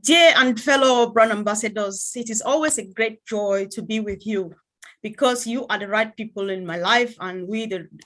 Dear and fellow brand ambassadors, it is always a great joy to be with you because you are the right people in my life and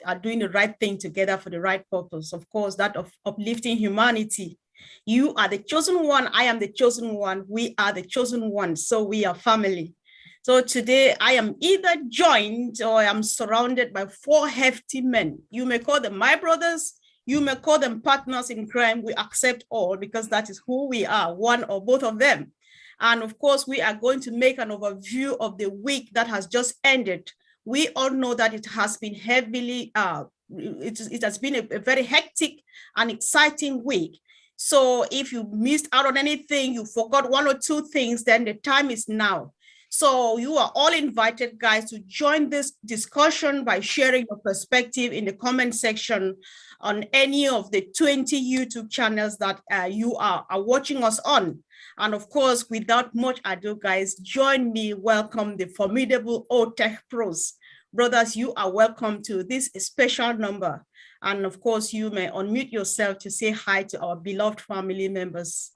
are doing the right thing together for the right purpose. Of course, that of uplifting humanity. You are the chosen one. I am the chosen one. We are the chosen one. So we are family. So today I am either joined or I am surrounded by four hefty men. You may call them my brothers. You may call them partners in crime. We accept all because that is who we are, one or both of them. And of course, we are going to make an overview of the week that has just ended. We all know that it has been it has been a very hectic and exciting week. So if you missed out on anything, you forgot one or two things, then the time is now. So you are all invited, guys, to join this discussion by sharing your perspective in the comment section on any of the 20 YouTube channels that you are watching us on. And of course, without much ado, guys, join me, welcome the formidable OTech Pros. Brothers, you are welcome to this special number. And of course, you may unmute yourself to say hi to our beloved family members.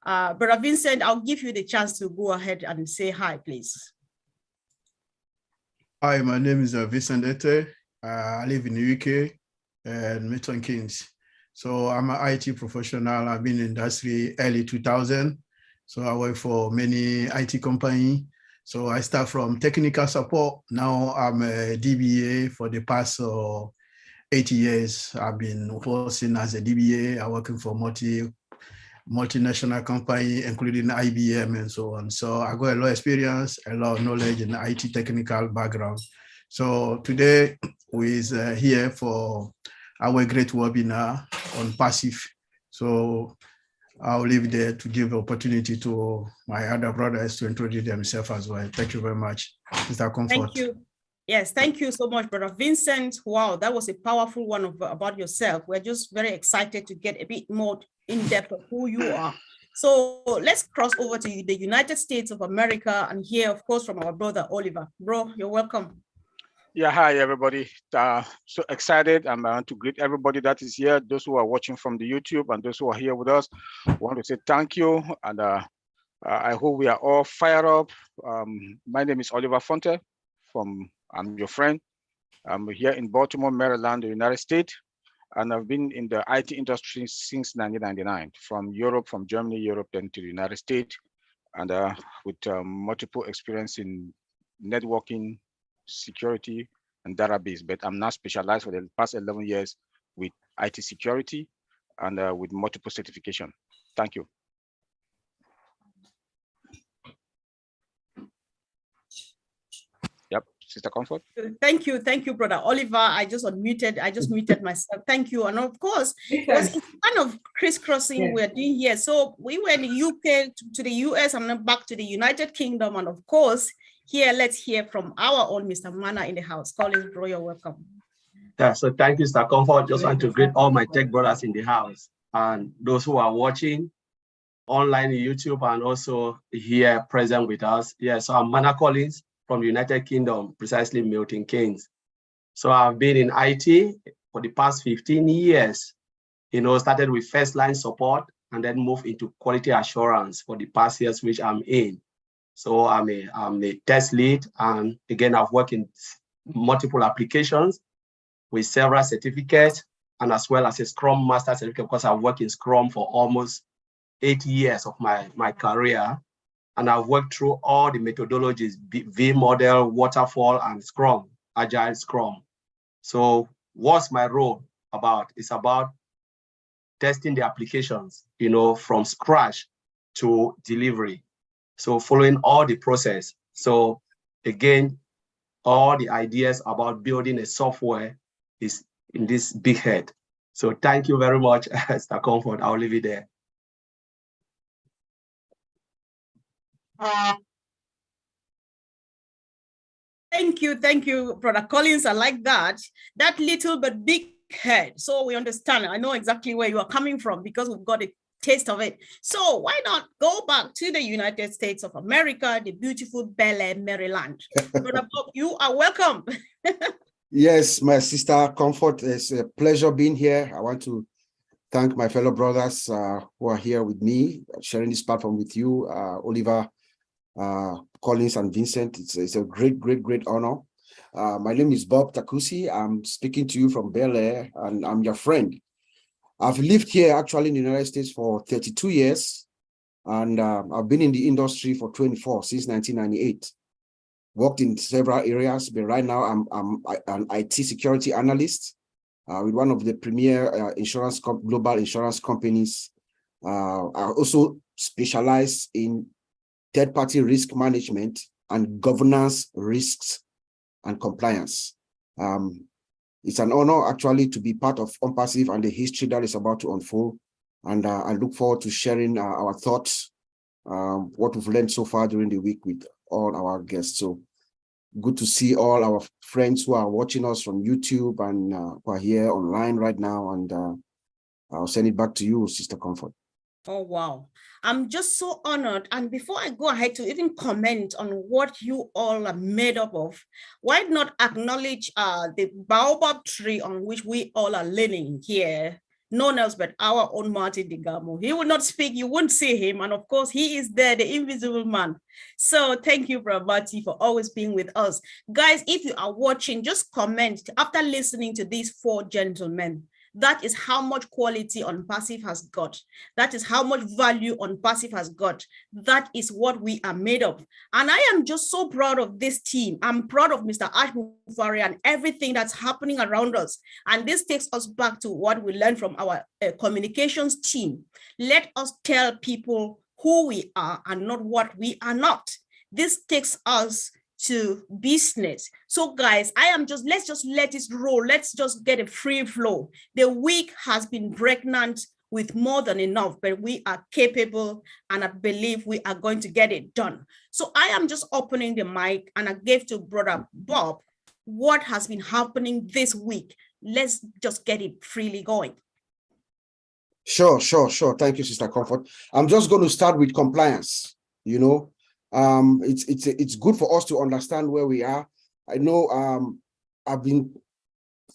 Brother Vincent, I'll give you the chance to go ahead and say hi, please. Hi, my name is Vincent Ete. I live in the UK and Milton Keynes. So I'm an IT professional. I've been in industry early 2000. So I work for many IT companies. So I start from technical support. Now I'm a DBA for the past 8 years. I've been working as a DBA. I'm working for multinational company, including IBM and so on. So I got a lot of experience, a lot of knowledge in IT technical background. So today we're here for our great webinar on passive. So I'll leave it there to give opportunity to my other brothers to introduce themselves as well. Thank you very much, Mr. Comfort. Thank you. Yes, thank you so much, Brother Vincent. Wow, that was a powerful one about yourself. We're just very excited to get a bit more in depth of who you are. So let's cross over to the United States of America and hear, of course, from our brother Oliver. Bro, you're welcome. Yeah, hi everybody. So excited. I want to greet everybody that is here, those who are watching from the YouTube and those who are here with us. I want to say thank you, and I hope we are all fired up. My name is Oliver Fonte. I'm your friend. I'm here in Baltimore, Maryland, the United States, and I've been in the IT industry since 1999, from Europe, from Germany, Europe, then to the United States, and with multiple experience in networking, security, and database. But I'm now specialized for the past 11 years with IT security and with multiple certification. Thank you. Yep, Sister Comfort. Thank you, Brother Oliver. I just muted myself. Thank you. And of course, it's kind of crisscrossing we're doing here. So we were in the UK to the US and then back to the United Kingdom. And of course, here, let's hear from our own Mr. Mana in the house. Collins, bro, you're welcome. Yeah, so thank you, Mr. Comfort. Just want to greet all my tech brothers in the house and those who are watching online on YouTube and also here present with us. Yeah, so I'm Mana Collins from the United Kingdom, precisely Milton Keynes. So I've been in IT for the past 15 years. Started with first line support and then moved into quality assurance for the past years, which I'm in. So I'm a test lead, and again, I've worked in multiple applications with several certificates, and as well as a Scrum Master certificate, because I've worked in Scrum for almost 8 years of my career. And I've worked through all the methodologies, V model, waterfall, and Scrum, Agile Scrum. So what's my role about? It's about testing the applications, from scratch to delivery. So following all the process. So again, all the ideas about building a software is in this big head. So thank you very much, Mr. Comfort. I'll leave it there. Thank you, Brother Collins. I like that little but big head. So we understand. I know exactly where you are coming from because we've got a taste of it. So why not go back to the United States of America, the beautiful Bel Air, Maryland. Brother Bob, you are welcome. Yes, my sister Comfort, it's a pleasure being here. I want to thank my fellow brothers who are here with me, sharing this platform with you, Oliver, Collins, and Vincent. It's a great honor. My name is Bob Takusi. I'm speaking to you from Bel Air, and I'm your friend. I've lived here actually in the United States for 32 years, and I've been in the industry for 24 since 1998. Worked in several areas, but right now I'm an IT security analyst with one of the premier global insurance companies. I also specialize in third-party risk management and governance risks and compliance. It's an honor actually to be part of OnPassive and the history that is about to unfold. And I look forward to sharing our thoughts, what we've learned so far during the week with all our guests. So good to see all our friends who are watching us from YouTube and who are here online right now. And I'll send it back to you, Sister Comfort. Oh, wow. I'm just so honored. And before I go ahead to even comment on what you all are made up of, why not acknowledge the baobab tree on which we all are leaning here, none else but our own Martin Digamo. He will not speak, you won't see him. And of course, he is there, the invisible man. So thank you, Brother Marty, for always being with us. Guys, if you are watching, just comment after listening to these four gentlemen. That is how much quality OnPassive has got. That is how much value OnPassive has got. That is what we are made of. And I am just so proud of this team. I'm proud of Mr. Ash Mufari and everything that's happening around us. And this takes us back to what we learned from our communications team. Let us tell people who we are and not what we are not. This takes us to business. So guys, let's just let it roll. Let's just get a free flow. The week has been pregnant with more than enough, but we are capable and I believe we are going to get it done. So I am just opening the mic and I gave to Brother Bob what has been happening this week. Let's just get it freely going. Sure. Thank you, Sister Comfort. I'm just going to start with compliance. You know, it's good for us to understand where we are. I know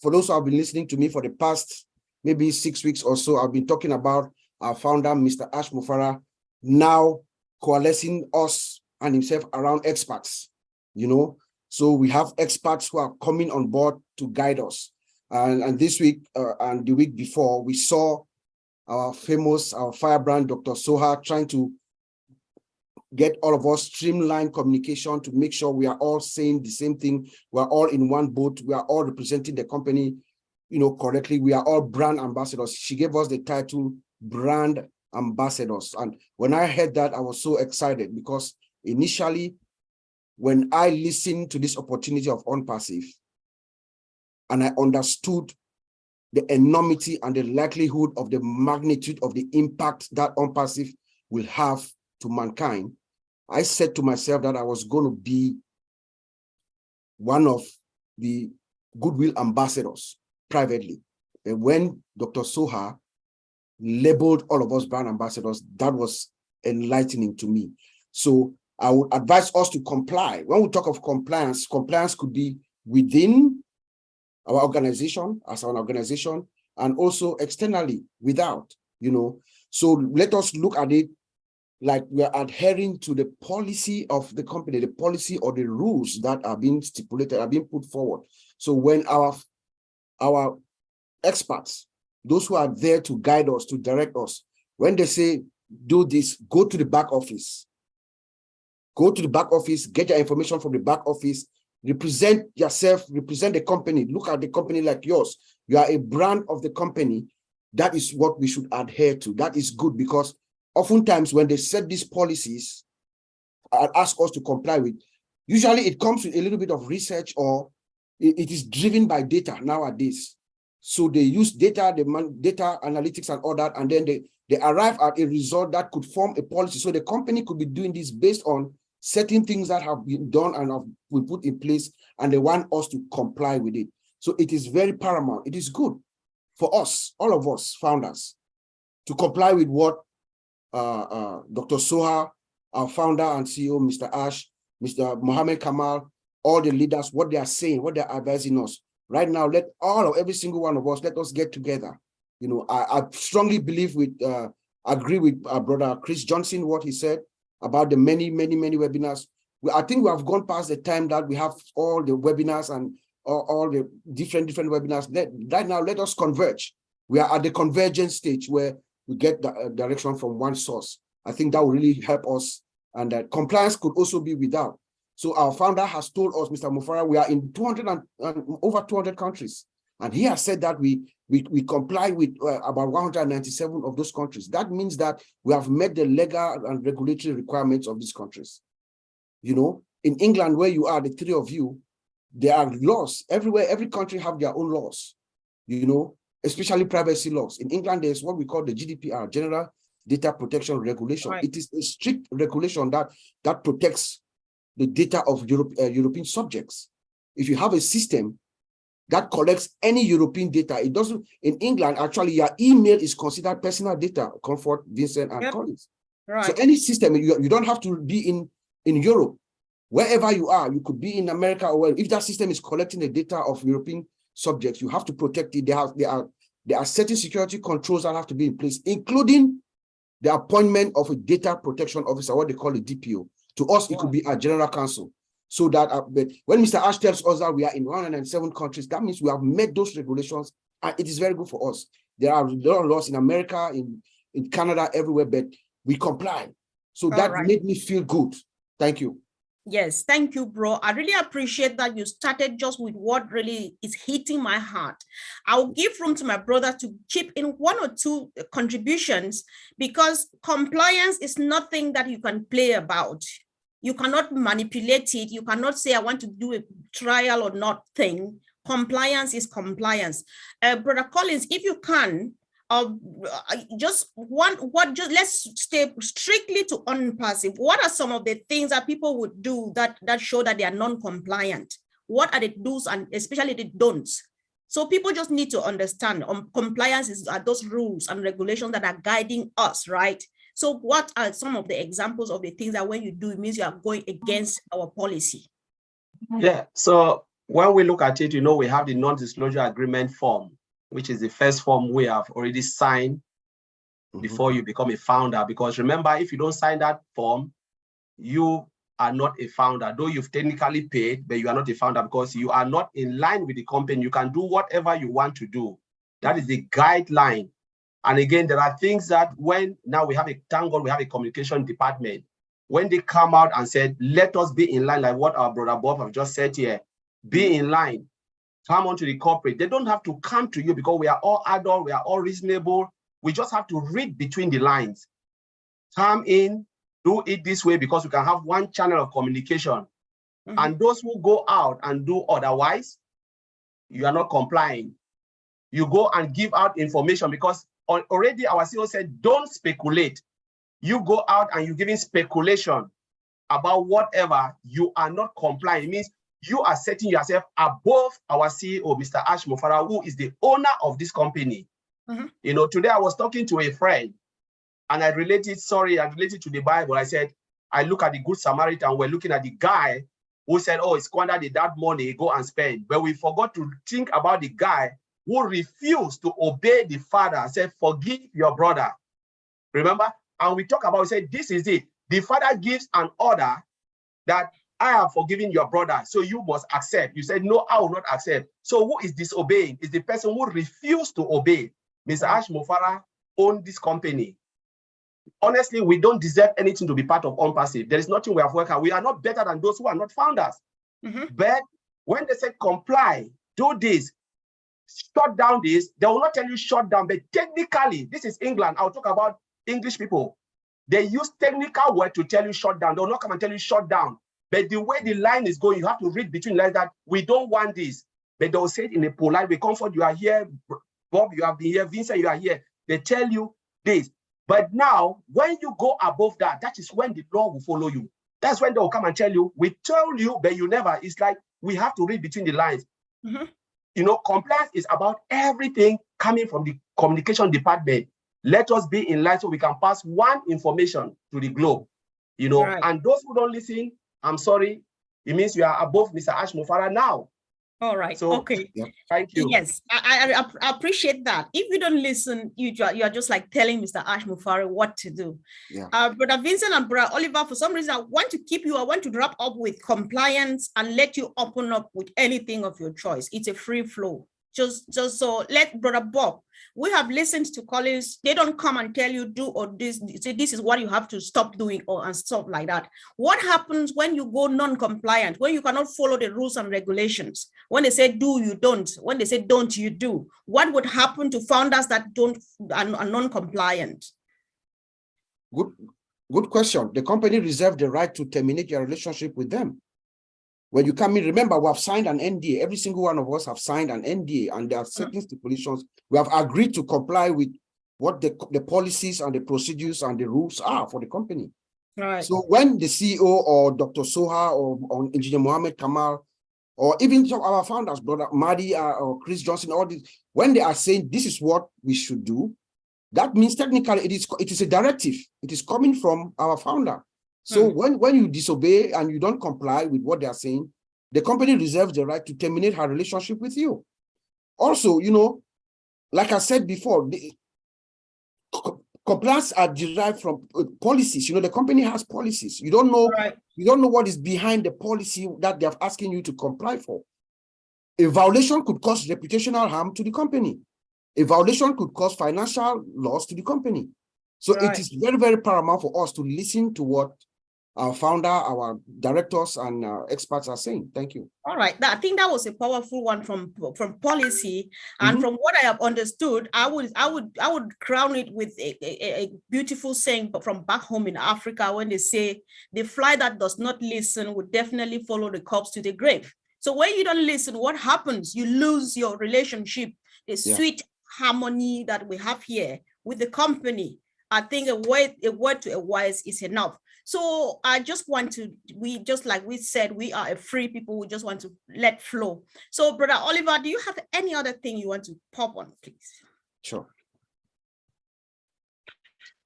for those who have been listening to me for the past maybe 6 weeks or so, I've been talking about our founder, Mr. Ash Mufara, now coalescing us and himself around experts, you know. So we have experts who are coming on board to guide us. And this week and the week before, we saw our firebrand, Dr. Soha, trying to get all of us streamlined communication to make sure we are all saying the same thing. We are all in one boat. We are all representing the company, you know, correctly. We are all brand ambassadors. She gave us the title brand ambassadors. And when I heard that, I was so excited because initially, when I listened to this opportunity of OnPassive and I understood the enormity and the likelihood of the magnitude of the impact that OnPassive will have to mankind, I said to myself that I was going to be one of the goodwill ambassadors privately. And when Dr. Soha labeled all of us brand ambassadors, that was enlightening to me. So I would advise us to comply. When we talk of compliance, compliance could be within our organization, as an organization, and also externally, without, you know. So let us look at it like we are adhering to the policy of the company, the policy or the rules that are being stipulated, are being put forward. So when our experts, those who are there to guide us, to direct us, when they say, do this, go to the back office. Go to the back office, get your information from the back office, represent yourself, represent the company, look at the company like yours. You are a brand of the company. That is what we should adhere to. That is good because oftentimes when they set these policies and ask us to comply with, usually it comes with a little bit of research or it is driven by data nowadays. So they use data, data analytics and all that, and then they arrive at a result that could form a policy. So the company could be doing this based on certain things that have been done and have been put in place, and they want us to comply with it. So it is very paramount. It is good for us, all of us founders, to comply with what Dr. Soha, our founder and CEO, Mr. Ash, Mr. Mohammed Kamal, all the leaders, what they are saying, what they're advising us. Right now, every single one of us, let us get together You know, I strongly believe agree with Brother Chris Johnson, what he said about the many webinars. I think we have gone past the time that we have all the webinars and all the different webinars. Right now, let us converge. We are at the convergence stage where we get the direction from one source. I think that will really help us, and that compliance could also be without. So our founder has told us, Mr. Mufara, we are in over 200 countries. And he has said that we comply with about 197 of those countries. That means that we have met the legal and regulatory requirements of these countries. You know, in England, where you are, the three of you, there are laws everywhere. Every country have their own laws, you know, especially privacy laws. In England, there's what we call the GDPR, General Data Protection Regulation. Right. It is a strict regulation that protects the data of European subjects. If you have a system that collects any European data, it doesn't, in England, actually, your email is considered personal data, Comfort, Vincent, and Collins. Right. So any system, you don't have to be in Europe. Wherever you are, you could be in America, or if that system is collecting the data of European subjects, you have to protect it. There are certain security controls that have to be in place, including the appointment of a data protection officer, what they call a DPO. To us, it could be our general counsel. So that when Mr. Ash tells us that we are in 107 countries, that means we have met those regulations, and it is very good for us. There are a lot of laws in America, in Canada, everywhere, but we comply. So that made me feel good. Thank you. Yes, thank you, bro. I really appreciate that you started just with what really is hitting my heart. I'll give room to my brother to chip in one or two contributions, because compliance is nothing that you can play about. You cannot manipulate it. You cannot say, I want to do a trial or not thing. Compliance is compliance. Brother Collins, if you can, let's stay strictly to unpassive. What are some of the things that people would do that show that they are non-compliant? What are the do's and especially the don'ts? So people just need to understand compliance are those rules and regulations that are guiding us, right? So what are some of the examples of the things that when you do, it means you are going against our policy? Yeah, so when we look at it, you know, we have the non-disclosure agreement form, which is the first form we have already signed before you become a founder. Because remember, if you don't sign that form, you are not a founder. Though you've technically paid, but you are not a founder because you are not in line with the company. You can do whatever you want to do. That is the guideline. And again, there are things that now we have thank God we have a communication department. When they come out and said, let us be in line, like what our brother Bob have just said here, be in line, come onto the corporate. They don't have to come to you because we are all adult, we are all reasonable. We just have to read between the lines. Come in, do it this way because we can have one channel of communication. And those who go out and do otherwise, you are not complying. You go and give out information because already our CEO said, don't speculate. You go out and you're giving speculation about whatever, you are not complying. It means you are setting yourself above our CEO, Mr. Ash Mufara, who is the owner of this company. You know, today I was talking to a friend and I related to the Bible. I said, I look at the Good Samaritan, we're looking at the guy who said, oh, squander that money, go and spend. But we forgot to think about the guy who refused to obey the father, said, forgive your brother. Remember? And we talk about, we said, this is it. The father gives an order that I have forgiven your brother, so you must accept. You said, no, I will not accept. So who is disobeying? Is the person who refused to obey. Mr. Ash Mufara owned this company. Honestly, we don't deserve anything to be part of Unpassive. There is nothing we have worked out. We are not better than those who are not founders. But when they say comply, do this, shut down this, they will not tell you shut down, but technically, this is England. I'll talk about English people. They use technical word to tell you shut down. They will not come and tell you shut down. But the way the line is going, you have to read between lines that we don't want this. But they'll say it in a polite way. Comfort, you are here. Bob, you have been here. Vincent, you are here. They tell you this. But now, when you go above that, that is when the law will follow you. That's when they will come and tell you, we told you, but you never. It's like we have to read between the lines. You know, compliance is about everything coming from the communication department. Let us be in line so we can pass one information to the globe. You know, and those who don't listen, I'm sorry, it means you are above Mr. Ash Mufara now. All right. So, Okay. thank you. Yes, I appreciate that. If you don't listen, you are just like telling Mr. Ash Mufari what to do. Yeah. Brother Vincent and Brother Oliver, for some reason, I want to keep you. I want to wrap up with compliance and let you open up with anything of your choice. It's a free flow. Just so let Brother Bob. We have listened to colleagues. They don't come and tell you do or this. Say this is what you have to stop doing or and stuff like that. What happens when you go non-compliant? When you cannot follow the rules and regulations? When they say do, you don't. When they say don't, you do. What would happen to founders that don't are non-compliant? Good question. The company reserves the right to terminate your relationship with them. When you come in, remember, we have signed an NDA. Every single one of us have signed an NDA, and there are certain stipulations. We have agreed to comply with what the policies and the procedures and the rules are for the company. Right. So when the CEO or Dr. Soha or Engineer Mohammed Kamal, or even some of our founders, Brother Mahdi or Chris Johnson, all these, when they are saying this is what we should do, that means technically it is a directive. It is coming from our founder. So when you disobey and you don't comply with what they are saying, the company reserves the right to terminate her relationship with you. Also, you know, like I said before, the compliance are derived from policies. You know, the company has policies. You don't know, you don't know what is behind the policy that they're asking you to comply for. A violation could cause reputational harm to the company. A violation could cause financial loss to the company. So it is very, very paramount for us to listen to what our founder, our directors, and experts are saying. Thank you. All right, I think that was a powerful one from policy, and from what I have understood, I would crown it with a beautiful saying from back home in Africa when they say the fly that does not listen would definitely follow the corpse to the grave. So when you don't listen, what happens? You lose your relationship, the sweet harmony that we have here with the company. I think a word to a wise is enough. So I just want to, like we said, we are a free people. We just want to let flow. So Brother Oliver, do you have any other thing you want to pop on, please? Sure.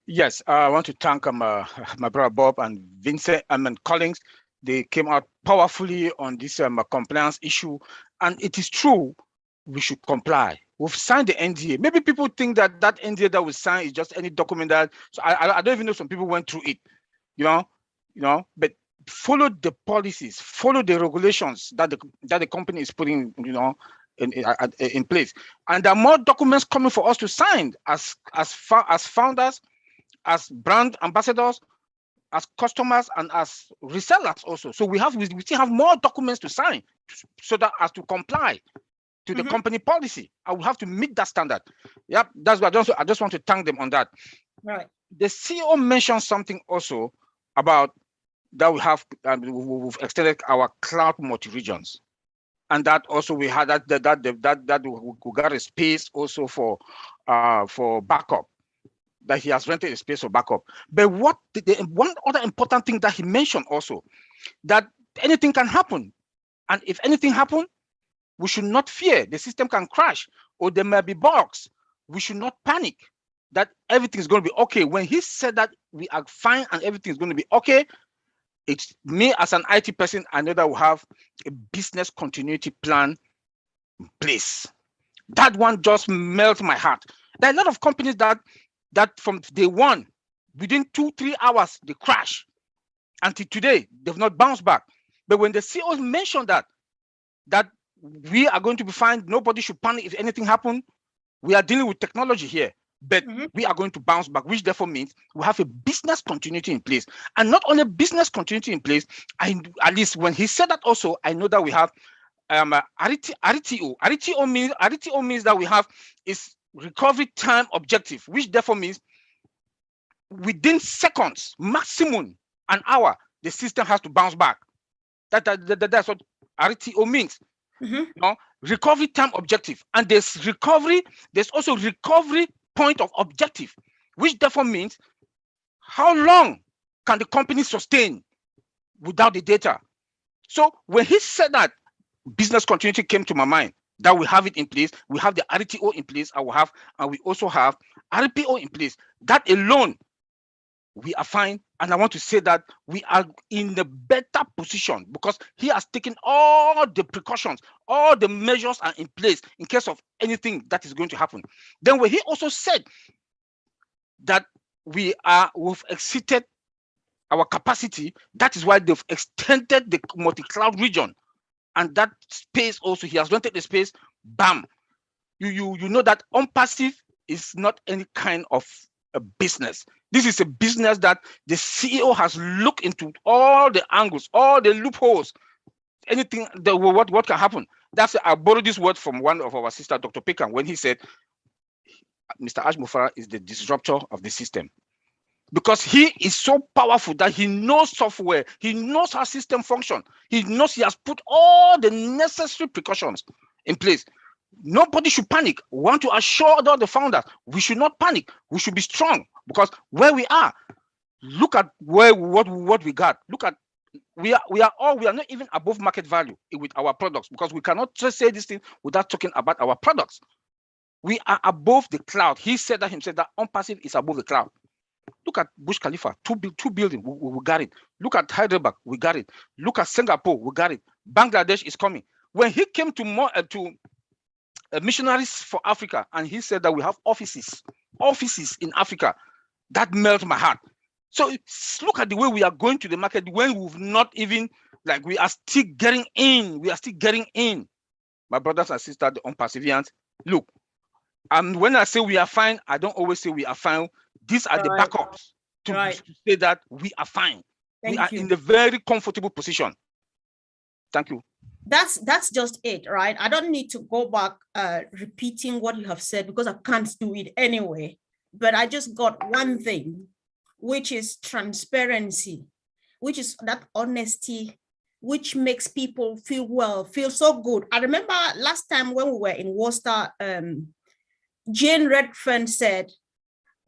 Yes, I want to thank my brother Bob and Vincent and Collins. They came out powerfully on this compliance issue, and it is true, we should comply. We've signed the NDA. Maybe people think that that NDA that we signed is just any document that, so I don't even know, some people went through it, you know, but follow the policies, follow the regulations that the company is putting, you know, in place. And there are more documents coming for us to sign as founders, as brand ambassadors, as customers, and as resellers also. So we still have more documents to sign so that as to comply to the company policy. I will have to meet that standard. Yep, that's what I just want to thank them on that. Right. The CEO mentioned something also about that we have we've extended our cloud multi-regions, and that also we had that we got a space also for backup. That he has rented a space for backup. But what one other important thing that he mentioned also, that anything can happen, and if anything happens, we should not fear. The system can crash, or there may be bugs. We should not panic that everything is going to be okay. When he said that we are fine and everything is going to be okay, it's me as an IT person, I know that we have a business continuity plan in place. That one just melts my heart. There are a lot of companies that from day one, within 2-3 hours, they crash. Until today, they've not bounced back. But when the CEO mentioned that we are going to be fine, nobody should panic if anything happens, we are dealing with technology here, but we are going to bounce back, which therefore means we have a business continuity in place. And not only business continuity in place, at least when he said that also, I know that we have RTO. RTO means that we have is recovery time objective, which therefore means within seconds, maximum an hour, the system has to bounce back. That's what RTO means. You know, recovery time objective, and there's also recovery point of objective, which therefore means how long can the company sustain without the data. So when he said that, business continuity came to my mind, that we have it in place. We have the RTO in place, and we also have RPO in place. That alone we are fine. And I want to say that we are in a better position because he has taken all the precautions, all the measures are in place in case of anything that is going to happen. Then when he also said that we've exceeded our capacity, that is why they've extended the multi-cloud region. And that space also, he has rented the space, bam. You know that OnPassive is not any kind of a business. This is a business that the CEO has looked into all the angles, all the loopholes, anything that what can happen. That's I borrowed this word from one of our sister, Dr. Pekan, when he said, Mr. Ash Mufara is the disruptor of the system. Because he is so powerful that he knows software, he knows how system function, he knows he has put all the necessary precautions in place. Nobody should panic. We want to assure all the founders, we should not panic. We should be strong because where we are, look at what we got. Look at we are not even above market value with our products because we cannot just say this thing without talking about our products. We are above the cloud. He said that himself that OnPassive is above the cloud. Look at Burj Khalifa, two buildings, we got it. Look at Hyderabad, we got it. Look at Singapore, we got it. Bangladesh is coming. When he came to Missionaries for Africa, and he said that we have offices in Africa, that melted my heart. So look at the way we are going to the market when we've not even, like we are still getting in. We are still getting in. My brothers and sisters, the OnPassivians, look, and when I say we are fine, I don't always say we are fine. These are the backups to say that we are fine. We are in a very comfortable position. Thank you. That's just it, right? I don't need to go back repeating what you have said because I can't do it anyway. But I just got one thing, which is transparency, which is that honesty, which makes people feel so good. I remember last time when we were in Worcester, Jane Redfern said,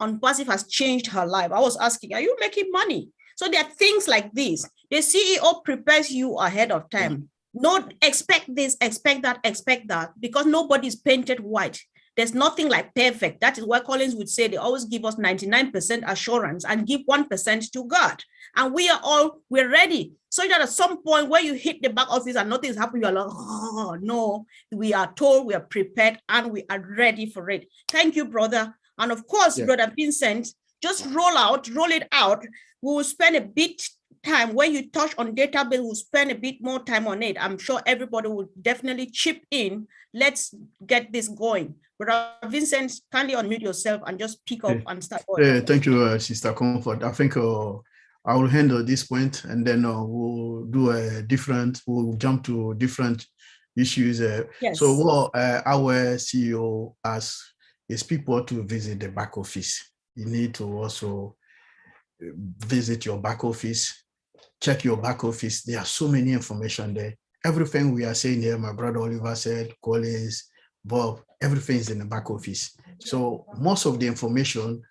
OnPassive has changed her life. I was asking, are you making money? So there are things like this. The CEO prepares you ahead of time. Not expect this, expect that, because nobody's painted white. There's nothing like perfect. That is why Collins would say they always give us 99% assurance and give 1% to God. And we're ready. So that at some point where you hit the back office and nothing's happening, you're like, oh no, we are told, we are prepared, and we are ready for it. Thank you, brother. And of course, Brother Vincent, just roll it out. We will spend a bit time when you touch on database, we'll spend a bit more time on it. I'm sure everybody will definitely chip in. Let's get this going. Brother Vincent, kindly unmute yourself and just pick up and start going. Thank you, Sister Comfort. I think I will handle this point and then we'll do we'll jump to different issues. So what our CEO asks is people to visit the back office. You need to also visit your back office, check your back office. There are so many information there. Everything we are saying here, my brother Oliver said, Collins, Bob, everything is in the back office. So most of the information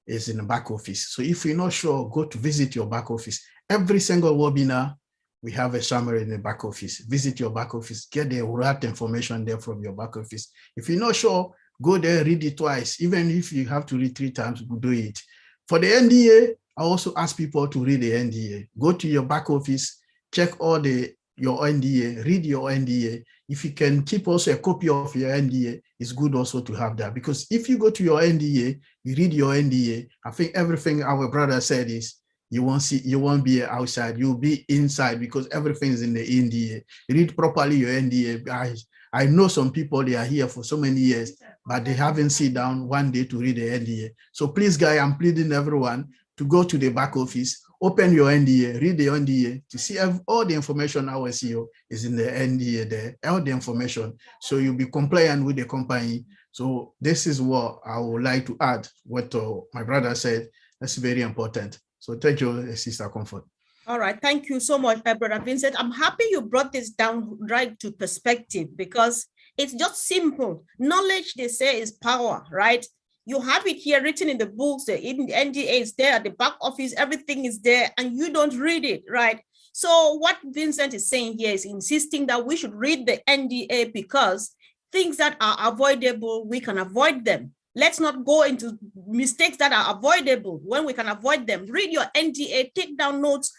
is in the back office. So if you're not sure, go to visit your back office. Every single webinar, we have a summary in the back office. Visit your back office, get the right information there from your back office. If you're not sure, go there, read it twice. Even if you have to read 3 times, do it. For the NDA, I also ask people to read the NDA. Go to your back office, check all your NDA, read your NDA. If you can keep also a copy of your NDA, it's good also to have that. Because if you go to your NDA, you read your NDA, I think everything our brother said is, you won't be outside, you'll be inside because everything is in the NDA. Read properly your NDA. I know some people, they are here for so many years, but they haven't sit down one day to read the NDA. So please, guys, I'm pleading everyone to go to the back office, open your NDA, read the NDA to see all the information our CEO is in the NDA there, all the information. So you'll be compliant with the company. So this is what I would like to add, what my brother said. That's very important. So thank you, Sister Comfort. All right, thank you so much, Brother Vincent. I'm happy you brought this down right to perspective because it's just simple. Knowledge, they say, is power, right? You have it here written in the books, the NDA is there, the back office, everything is there, and you don't read it, right? So what Vincent is saying here is insisting that we should read the NDA because things that are avoidable, we can avoid them. Let's not go into mistakes that are avoidable when we can avoid them. Read your NDA, take down notes,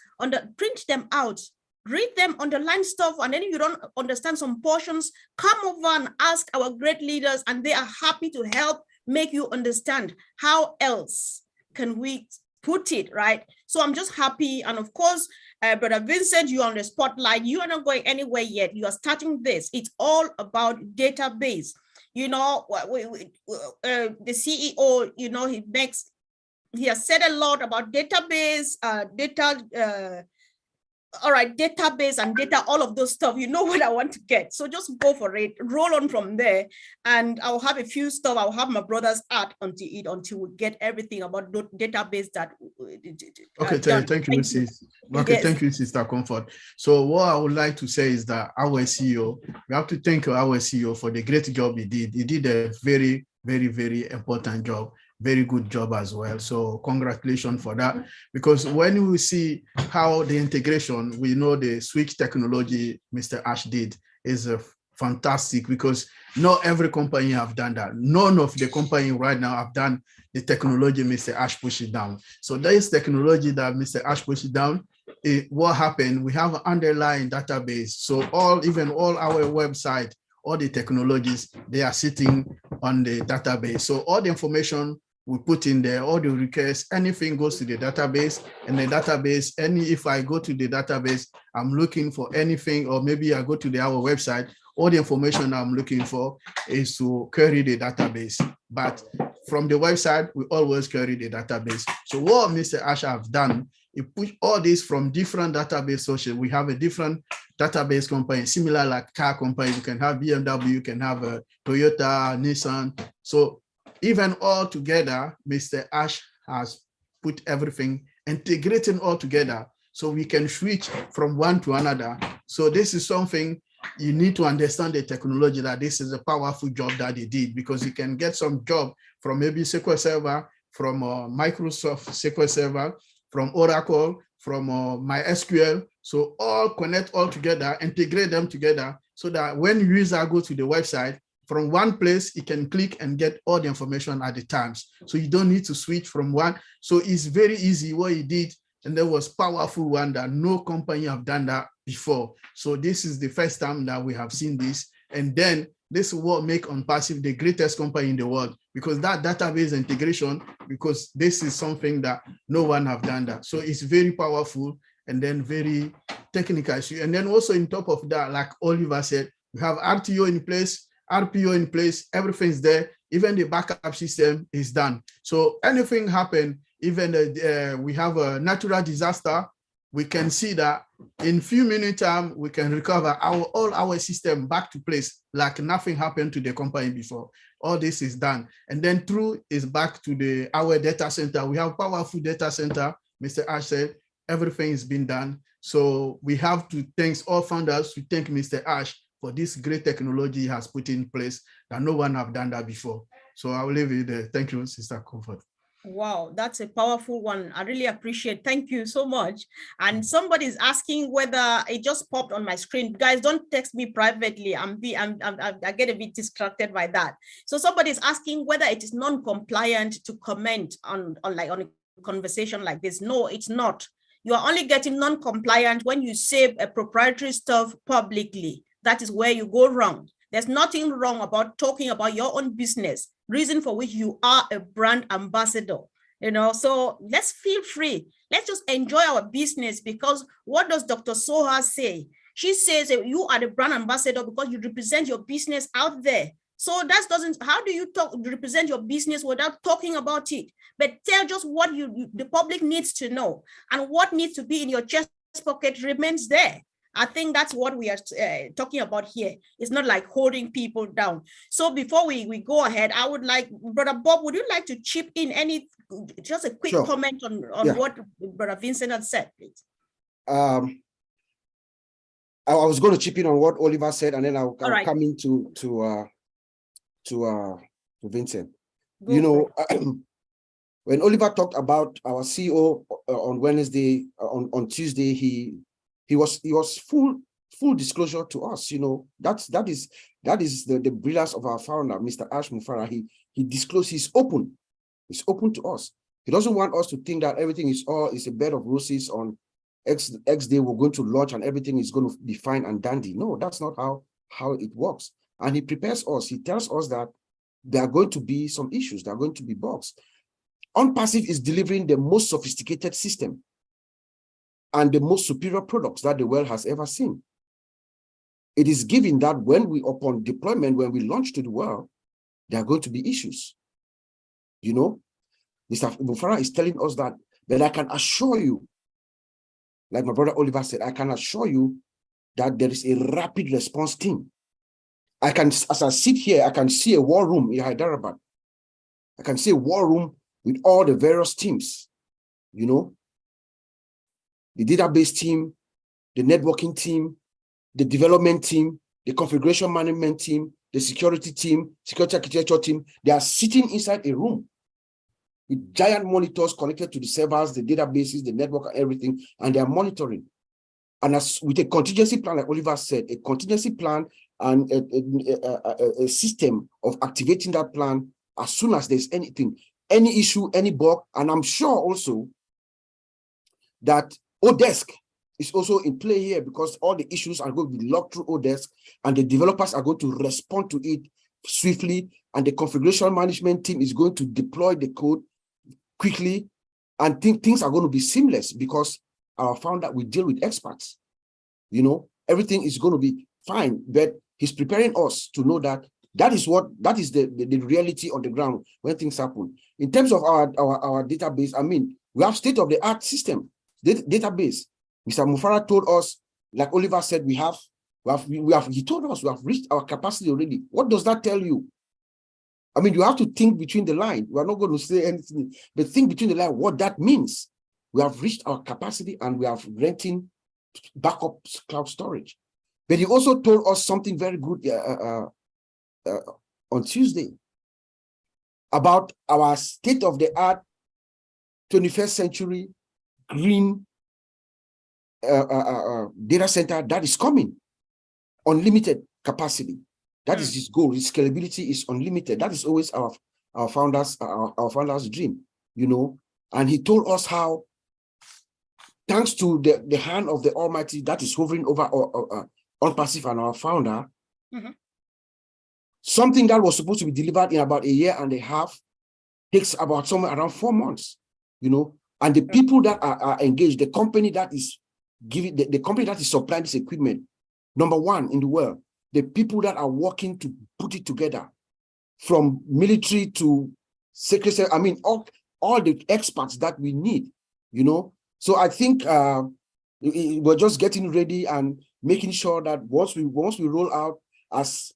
print them out, read them, underline stuff, and then if you don't understand some portions, come over and ask our great leaders, and they are happy to help make you understand how else can we put it, right? So I'm just happy. And of course, Brother Vincent, you're on the spotlight. You are not going anywhere yet. You are starting this. It's all about database. You know, the CEO, you know, he has said a lot about database, database and data, all of those stuff. You know what I want to get. So just go for it, roll on from there. And I'll have a few stuff. I'll have my brothers add until we get everything about database that. Okay, thank you, sis. Okay, yes. Thank you, Sister Comfort. So what I would like to say is that our CEO, we have to thank our CEO for the great job he did. He did a very, very, very important job. Very good job as well. So congratulations for that. Because when we see how the integration, we know the switch technology Mr. Ash did is fantastic, because not every company have done that. None of the company right now have done the technology Mr. Ash pushed it down. So there is technology that Mr. Ash pushed it down. What happened? We have an underlying database. So even all our website, all the technologies, they are sitting on the database. So all the information we put in there, all the requests, anything goes to the database, and the database, if I go to the database, I'm looking for anything, or maybe I go to our website, all the information I'm looking for is to query the database. But from the website, we always query the database. So what Mr. Ash have done, he put all this from different database sources. We have a different database company, similar like car company. You can have BMW, you can have a Toyota, Nissan. So even all together, Mr. Ash has put everything, integrating all together, so we can switch from one to another. So this is something you need to understand, the technology, that this is a powerful job that he did, because you can get some job from maybe SQL Server, from Microsoft SQL Server, from Oracle, from MySQL. So all connect all together, integrate them together, so that when user go to the website, from one place, you can click and get all the information at the times. So you don't need to switch from one. So it's very easy what he did. And there was powerful one that no company have done that before. So this is the first time that we have seen this. And then this is what make OnPassive the greatest company in the world, because that database integration, because this is something that no one have done that. So it's very powerful and then very technical. And then also on top of that, like Oliver said, we have RTO in place, RPO in place, everything's there. Even the backup system is done. So anything happen, even we have a natural disaster, we can see that in few minutes time, we can recover all our system back to place, like nothing happened to the company before. All this is done. And then through is back to our data center. We have powerful data center. Mr. Ash said, everything has been done. So we have to thank all founders, to thank Mr. Ash for this great technology he has put in place that no one have done that before. So I will leave it there. Thank you, Sister Comfort. Wow, that's a powerful one. I really appreciate. Thank you so much. And somebody's asking whether it just popped on my screen. Guys, don't text me privately. I get a bit distracted by that. So somebody's asking whether it is non-compliant to comment on a conversation like this. No, it's not. You are only getting non-compliant when you say a proprietary stuff publicly. That is where you go wrong. There's nothing wrong about talking about your own business, reason for which you are a brand ambassador, so let's feel free. Let's just enjoy our business, because what does Dr. Soha say? She says that you are the brand ambassador because you represent your business out there. So how do you represent your business without talking about it? But tell just what the public needs to know, and what needs to be in your chest pocket remains there. I think that's what we are talking about here. It's not like holding people down. So before we go ahead, I would like, Brother Bob, would you like to chip in just a quick comment on what Brother Vincent had said, please? I was going to chip in on what Oliver said, and then I'll come into Vincent. When Oliver talked about our CEO on Wednesday, on Tuesday, he was full disclosure to us. That is the brilliance of our founder, Mr. Ash Mufarah. he disclosed he's open. He's open to us. He doesn't want us to think that everything is a bed of roses on X day we're going to launch and everything is going to be fine and dandy. No, that's not how it works. And he prepares us. He tells us that there are going to be some issues. There are going to be bugs. OnPassive is delivering the most sophisticated system and the most superior products that the world has ever seen. It is given that upon deployment, when we launch to the world, there are going to be issues. You know, Mr. Mufara is telling us that, but I can assure you, like my brother Oliver said, I can assure you that there is a rapid response team. As I sit here, I can see a war room in Hyderabad. I can see a war room with all the various teams, you know, the database team, the networking team, the development team, the configuration management team, the security team, security architecture team. They are sitting inside a room with giant monitors connected to the servers, the databases, the network, and everything, and they are monitoring. And with a contingency plan, like Oliver said, a contingency plan and a system of activating that plan as soon as there's anything, any issue, any bug. And I'm sure also that Odesk is also in play here, because all the issues are going to be logged through Odesk and the developers are going to respond to it swiftly, and the configuration management team is going to deploy the code quickly, and things are going to be seamless because our founder, we deal with experts. You know, everything is going to be fine, but he's preparing us to know that that is the reality on the ground when things happen. In terms of our database, I mean, we have state-of-the-art system, database. Mr. Mufara told us, like Oliver said, he told us we have reached our capacity already. What does that tell you? I mean, you have to think between the lines. We are not going to say anything, but think between the lines what that means. We have reached our capacity and we are renting backup cloud storage. But he also told us something very good on Tuesday about our state-of-the-art 21st century green data center that is coming, unlimited capacity. That is his goal. His scalability is unlimited. That is always our founders' dream, you know. And he told us how, thanks to the hand of the Almighty that is hovering over OnPassive and our founder, something that was supposed to be delivered in about a year and a half takes about somewhere around 4 months, you know. And the people that are engaged, the company that is giving, the company that is supplying this equipment, #1 in the world, the people that are working to put it together, from military to secretary, I mean, all the experts that we need, you know. So I think we're just getting ready and making sure that once we roll out, as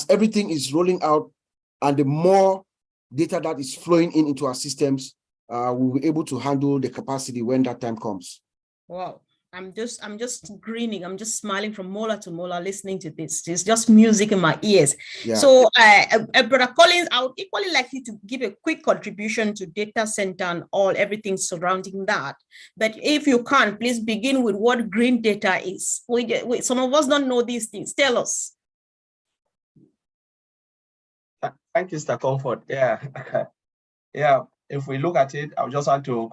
everything is rolling out, and the more data that is flowing into our systems, we'll be able to handle the capacity when that time comes. Wow. I'm just grinning. I'm just smiling from molar to molar listening to this. It's just music in my ears. Yeah. So, Brother Collins, I would equally like you to give a quick contribution to data center and everything surrounding that. But if you can, please begin with what green data is. Some of us don't know these things. Tell us. Thank you, Mr. Comfort. Yeah, yeah. If we look at it, I just want to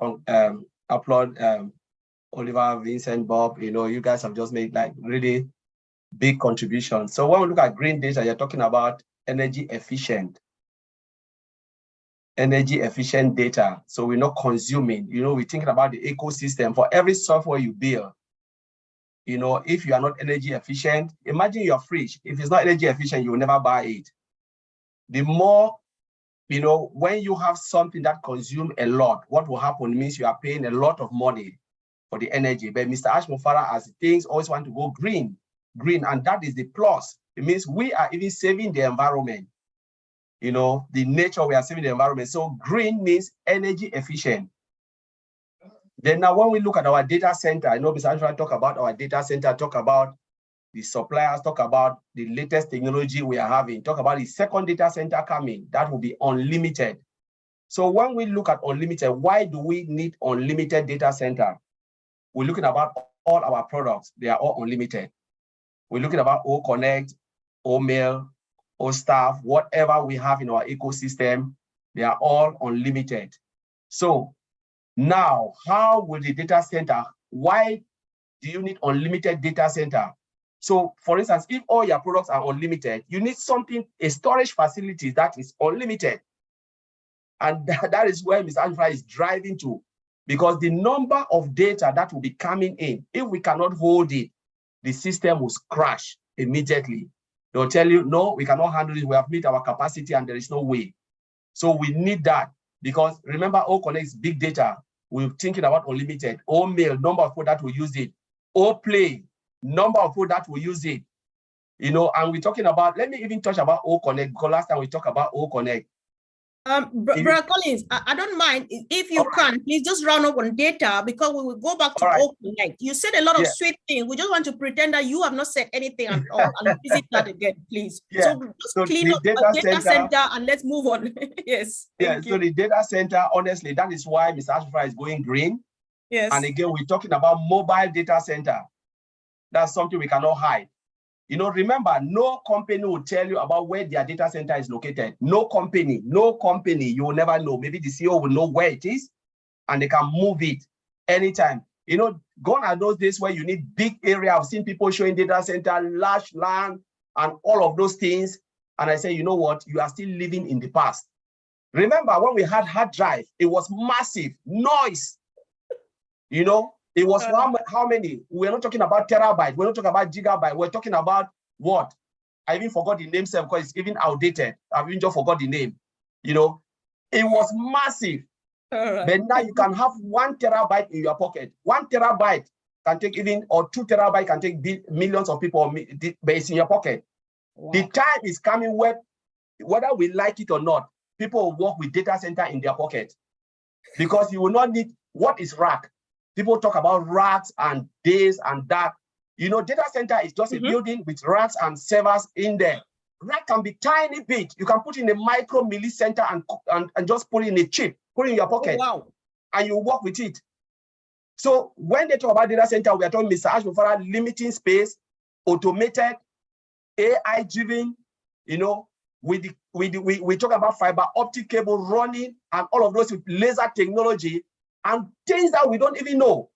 applaud Oliver, Vincent, Bob. You know, you guys have just made like really big contributions. So when we look at green data, you're talking about energy efficient data. So we're not consuming, you know, we're thinking about the ecosystem for every software you build. You know, if you are not energy efficient, imagine your fridge. If it's not energy efficient, you will never buy it. The more, you know, when you have something that consumes a lot, what will happen means you are paying a lot of money for the energy. But Mr. Ash Mufara, as things always want to go green, and that is the plus. It means we are even saving the environment. You know, the nature, we are saving the environment. So green means energy efficient. Then now when we look at our data center, I know Mr. Ash Mufara talk about our data center, talk about the suppliers, talk about the latest technology we are having, talk about the second data center coming, that will be unlimited. So when we look at unlimited, why do we need unlimited data center? We're looking about all our products. They are all unlimited. We're looking about O Connect, O Mail, O Staff, whatever we have in our ecosystem, They are all unlimited. So now, how will the data center, why do you need unlimited data center? So for instance, if all your products are unlimited, you need something, a storage facility that is unlimited. And that is where Mr. Ashmufara is driving to, because the number of data that will be coming in, if we cannot hold it, the system will crash immediately. They'll tell you, no, we cannot handle it. We have met our capacity and there is no way. So we need that, because remember, O-Connect is big data. We're thinking about unlimited. O-Mail, number of people that will use it. O-Play, number of people that will use it. You know, and we're talking about, let me even touch about O-Connect, because last time we talked about O-Connect. Brother Collins, I don't mind if you can, please just round up on data, because we will go back to O-Connect. You said a lot of sweet things. We just want to pretend that you have not said anything at all, and visit that again, please. So just clean up the data center and let's move on. Yes. Yeah. So the data center, honestly, that is why Mr. Ashmufara is going green. Yes. And again, we're talking about mobile data center. That's something we cannot hide. You know, remember, no company will tell you about where their data center is located. No company, you will never know. Maybe the CEO will know where it is and they can move it anytime. You know, gone are those days where you need big area. I've seen people showing data center, large land, and all of those things. And I say, you know what? You are still living in the past. Remember when we had hard drive, it was massive noise. You know, it was how many? We're not talking about terabyte. We're not talking about gigabyte. We're talking about what? I even forgot the name because it's even outdated. I've even just forgot the name. You know, it was massive. But now you can have 1 terabyte in your pocket. 1 terabyte can take even, or 2 terabyte can take millions of people, but it's in your pocket. Wow. The time is coming where, whether we like it or not, people will work with data center in their pocket, because you will not need, what is rack? People talk about racks and this and that. You know, data center is just a building with racks and servers in there. Rack can be tiny bit. You can put in a micro milli center and just put in a chip, put it in your pocket, and you work with it. So when they talk about data center, we are talking Mr. Ashmufara limiting space, automated, AI driven. You know, we talk about fiber optic cable running and all of those with laser technology and things that we don't even know.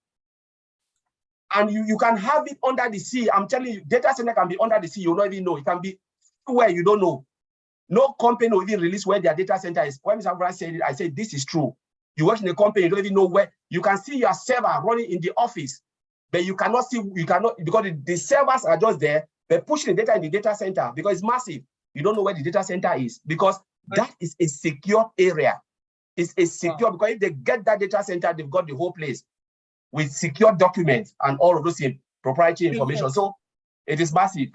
And you can have it under the sea. I'm telling you, data center can be under the sea. You don't even know. It can be where you don't know. No company will even release where their data center is. When Mr. Brown said it, I said, this is true. You work in a company, you don't even know where. You can see your server running in the office, but you cannot see, because the servers are just there, but pushing the data in the data center because it's massive. You don't know where the data center is, because that is a secure area. It's a secure, because if they get that data center, they've got the whole place with secure documents and all of those proprietary information. So it is massive.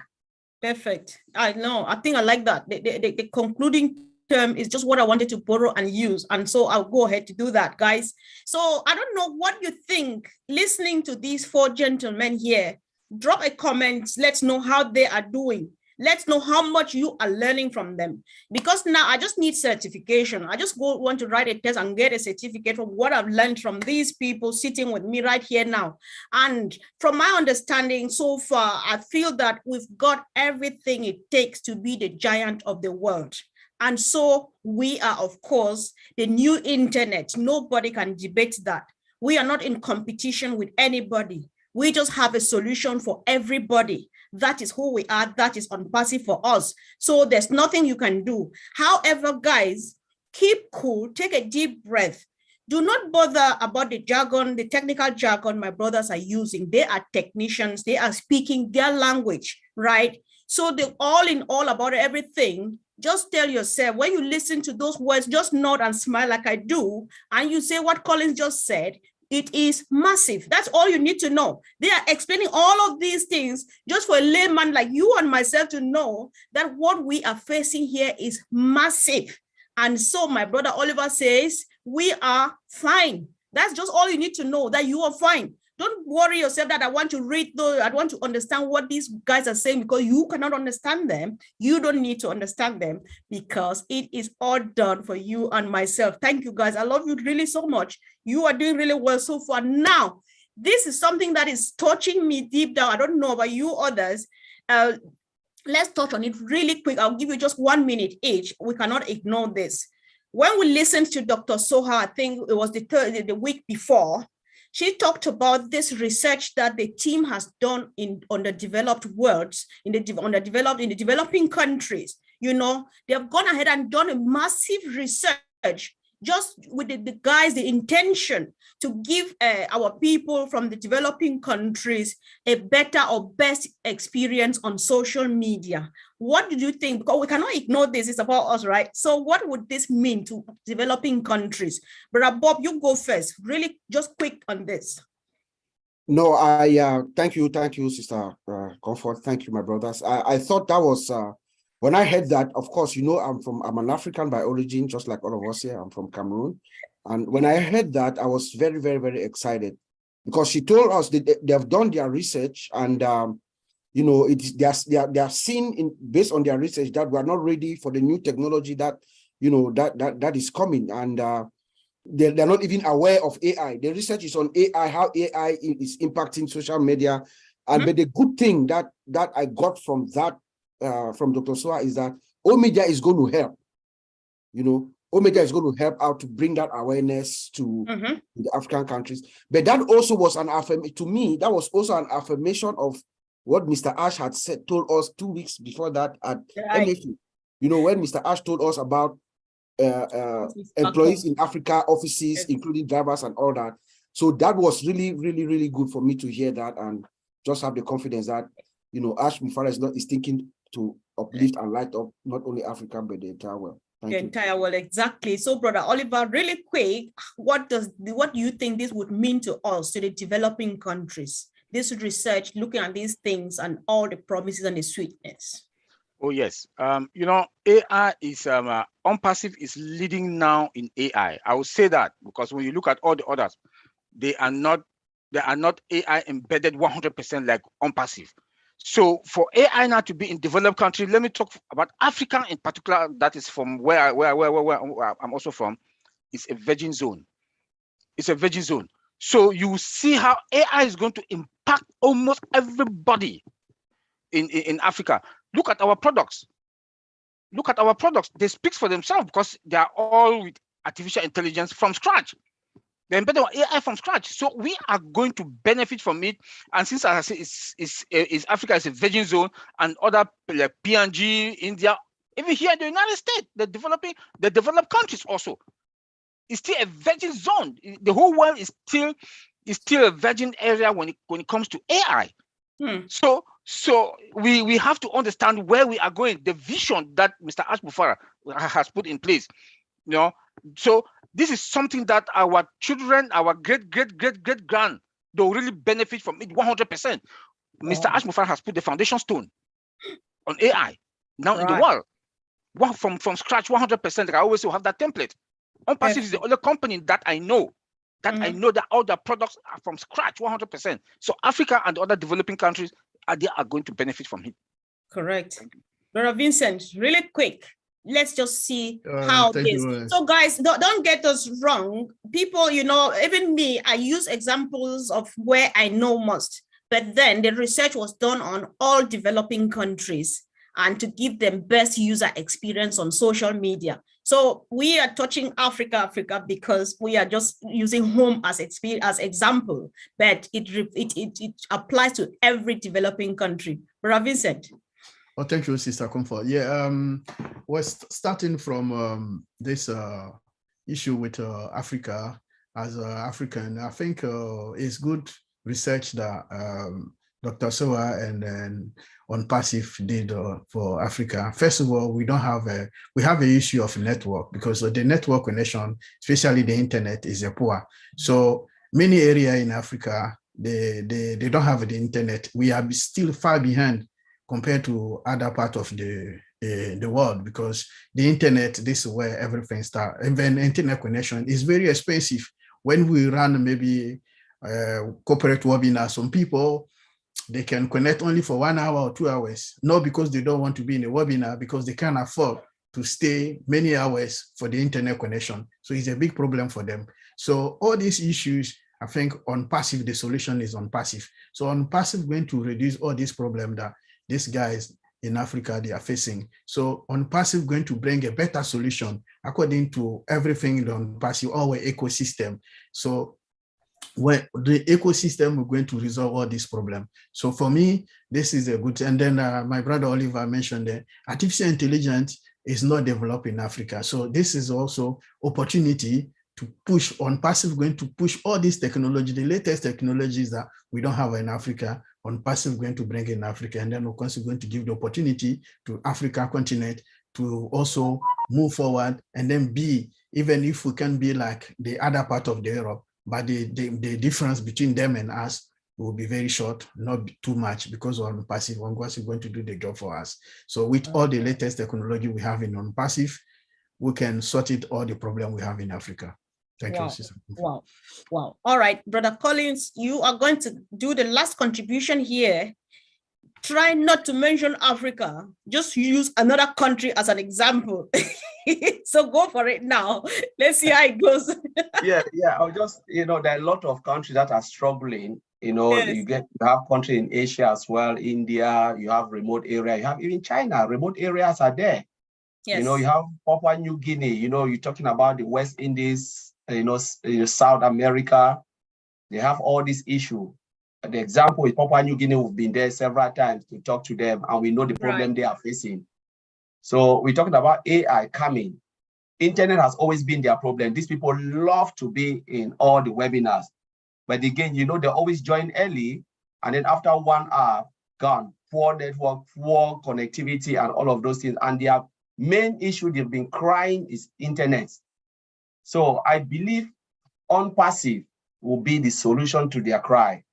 Perfect. I know. I think I like that. The concluding term is just what I wanted to borrow and use. And so I'll go ahead to do that, guys. So I don't know what you think listening to these 4 gentlemen here. Drop a comment. Let's know how they are doing. Let's know how much you are learning from them. Because now I just need certification. I just want to write a test and get a certificate from what I've learned from these people sitting with me right here now. And from my understanding so far, I feel that we've got everything it takes to be the giant of the world. And so we are, of course, the new internet. Nobody can debate that. We are not in competition with anybody. We just have a solution for everybody. That is who we are. That is unpassive for us. So there's nothing you can do. However, guys, keep cool, take a deep breath. Do not bother about the jargon, the technical jargon my brothers are using. They are technicians. They are speaking their language, right? So they're all in all about everything. Just tell yourself, when you listen to those words, just nod and smile like I do, and you say what Collins just said. It is massive. That's all you need to know. They are explaining all of these things just for a layman like you and myself to know that what we are facing here is massive. And so my brother Oliver says, we are fine. That's just all you need to know, that you are fine. Don't worry yourself that I want to read those, I want to understand what these guys are saying, because you cannot understand them. You don't need to understand them, because it is all done for you and myself. Thank you, guys. I love you really so much. You are doing really well so far. Now, this is something that is touching me deep down. I don't know about you others. Let's touch on it really quick. I'll give you just 1 minute each. We cannot ignore this. when we listened to Dr. Soha, I think it was the week before, she talked about this research that the team has done on the developed worlds, in the developing countries. You know, they have gone ahead and done a massive research just with the intention to give our people from the developing countries a better or best experience on social media. What do you think? Because we cannot ignore this, it's about us, right? So what would this mean to developing countries? Brother Bob, you go first, really just quick on this. No, thank you, Sister Comfort. Thank you, my brothers. I thought that was, when I heard that, of course, you know, I'm an African by origin, just like all of us here. I'm from Cameroon. And when I heard that, I was very, very, very excited, because she told us that they have done their research, and you know, they are seeing based on their research that we are not ready for the new technology that, you know, that is coming, and they're not even aware of AI. The research is on AI, how AI is impacting social media, and but the good thing that I got from that. From Dr. Soha is that Omedia is going to help. You know, Omedia is going to help out to bring that awareness to the African countries. But that also was an affirmation to me. That was also an affirmation of what Mr. Ash had told us 2 weeks before that at MFA. You know, when Mr. Ash told us about employees in Africa, offices, including drivers and all that. So that was really, really, really good for me to hear that, and just have the confidence that, you know, Ash Mufara is thinking to uplift and light up not only Africa, but the entire world. Thank you. Entire world, exactly. So, Brother Oliver, really quick, what do you think this would mean to us, to the developing countries? This research, looking at these things and all the promises and the sweetness. Oh yes, you know, AI is OnPassive is leading now in AI. I would say that because when you look at all the others, they are not AI embedded 100% like OnPassive. So for AI now to be in developed countries, let me talk about Africa in particular. That is from where I'm also from. It's a virgin zone. It's a virgin zone. So you see how AI is going to impact almost everybody in Africa. Look at our products. Look at our products. They speak for themselves because they are all with artificial intelligence from scratch. They're embedded AI from scratch. So we are going to benefit from it. And since I say Africa is a virgin zone, and other like PNG, India, even here in the United States, the developed countries also, it's still a virgin zone. The whole world is still a virgin area when it comes to AI. So we have to understand where we are going, the vision that Mr. Ash Mufara has put in place. You know, so this is something that our children, our great grand, they'll really benefit from it 100%. Mr. Ash Mufara has put the foundation stone on AI now in the world. From scratch, 100%. Like I always will have that template. OnPassive is the only company that I know that all their products are from scratch 100%. So Africa and other developing countries are going to benefit from it. Correct. Brother Vincent, really quick. Let's just see how this. So guys, don't get us wrong. People, you know, even me, I use examples of where I know most. But then the research was done on all developing countries and to give them best user experience on social media. So we are touching Africa because we are just using home as example, but it applies to every developing country. Brother Vincent. Oh, thank you, Sister Comfort. Yeah, we're starting from this issue with Africa as an African. I think it's good research that Dr. Soha and OnPassive did for Africa. First of all, we have an issue of network, because the network connection, especially the internet, is poor. So many areas in Africa, they don't have the internet. We are still far behind compared to other parts of the world, because the internet, this is where everything starts. And then internet connection is very expensive. When we run maybe corporate webinar, some people, they can connect only for 1 hour or 2 hours, not because they don't want to be in a webinar, because they can't afford to stay many hours for the internet connection. So it's a big problem for them. So all these issues, I think OnPassive, the solution is OnPassive. So OnPassive going to reduce all these problems that these guys in Africa they are facing. So OnPassive going to bring a better solution according to everything in OnPassive, our ecosystem. So when the ecosystem we're going to resolve all this problem. So for me, this is a good, and then my brother Oliver mentioned that artificial intelligence is not developed in Africa. So this is also opportunity to push OnPassive, going to push all these technology, the latest technologies that we don't have in Africa, OnPassive going to bring in Africa, and then of course we're going to give the opportunity to Africa continent to also move forward, and then be, even if we can be like the other part of the Europe, but the difference between them and us will be very short, not too much, because OnPassive is going to do the job for us. So with all the latest technology we have in OnPassive, we can sort it all the problem we have in Africa. Thank you, Sister. Wow. Wow. All right, Brother Collins, you are going to do the last contribution here. Try not to mention Africa. Just use another country as an example. So go for it now. Let's see how it goes. Yeah. I'll just, there are a lot of countries that are struggling. Yes. You have countries in Asia as well, India, you have remote area, you have even China, remote areas are there. Yes. You have Papua New Guinea, you're talking about the West Indies, South America, they have all these issues. The example is Papua New Guinea. We've been there several times to talk to them, and we know the problem they are facing. So we're talking about AI coming. Internet has always been their problem. These people love to be in all the webinars. But again, they always join early, and then after 1 hour, gone. Poor network, poor connectivity, and all of those things. And their main issue they've been crying is internet. So I believe OnPassive will be the solution to their cry.